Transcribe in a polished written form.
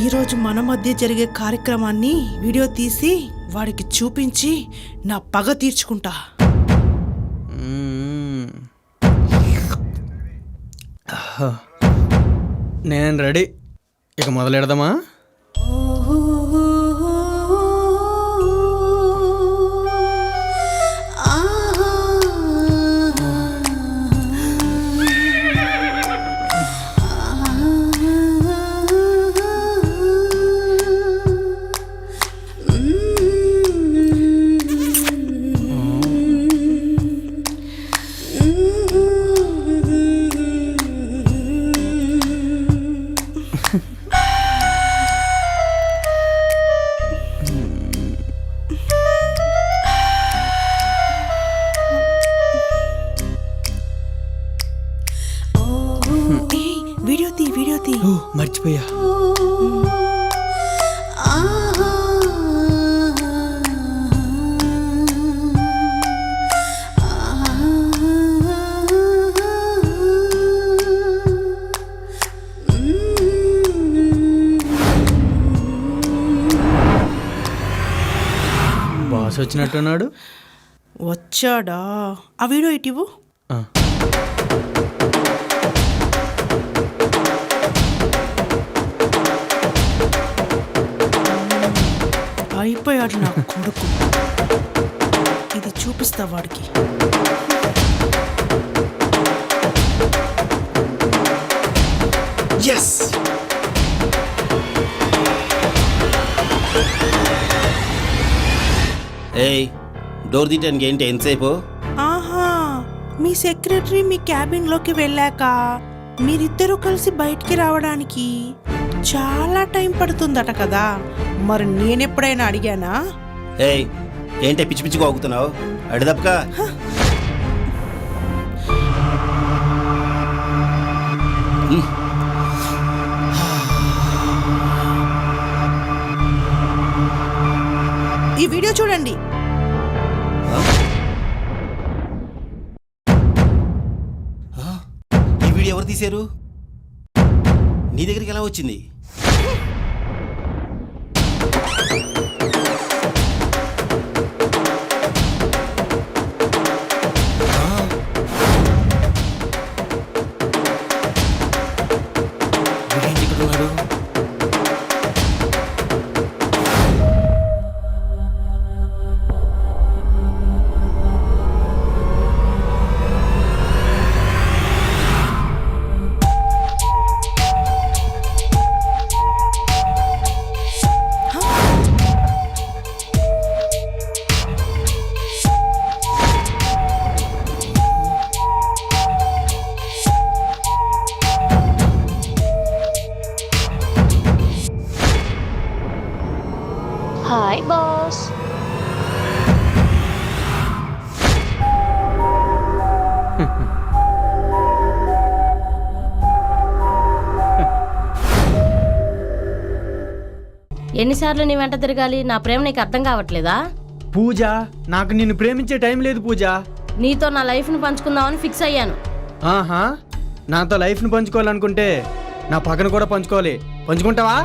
ఈరోజు మన మధ్య జరిగే కార్యక్రమాన్ని వీడియో తీసి వాడికి చూపించి నా పగ తీర్చుకుంటా. నేను రెడీ, ఇక మొదలెడదామా? వీడియో తీ. మర్చిపోయా. బాస్ వచ్చినట్టున్నాడు. వచ్చాడా? ఆ వీడియో ఇటివు. అయిపోయాడు నా కొడుకు. ఇది చూపిస్తా వాడికి. ఎస్, ఏయ్ డోర్ తీయటానికి ఏంటి ఎంతసేపు? ఆహా, మీ సెక్రటరీ మీ క్యాబిన్ లోకి వెళ్ళాక మీరిద్దరూ కలిసి బయటికి రావడానికి చాలా టైం పడుతుందట కదా, మరి నేనెప్పుడైనా అడిగానా? ఏయ్ ఏంటి పిచ్చి పిచ్చిగా అవుతున్నావు? అడిదప్పకా. ఈ వీడియో చూడండి. ఈ వీడియో ఎవరు తీశారు? నీ దగ్గరికి ఎలా వచ్చింది? Hi, boss. ఎన్నిసార్లు నీ వెంట తిరగాలి? నా ప్రేమ నీకు అర్థం కావట్లేదా? పూజ, నాకు నిన్ను ప్రేమించే టైం లేదు పూజ. నీతో నా లైఫ్ను పంచుకుందామని ఫిక్స్ అయ్యాను. ఆహా, నాతో లైఫ్ను పంచుకోవాలనుకుంటే నా పక్కన కూడా పంచుకోవాలి. పంచుకుంటావా?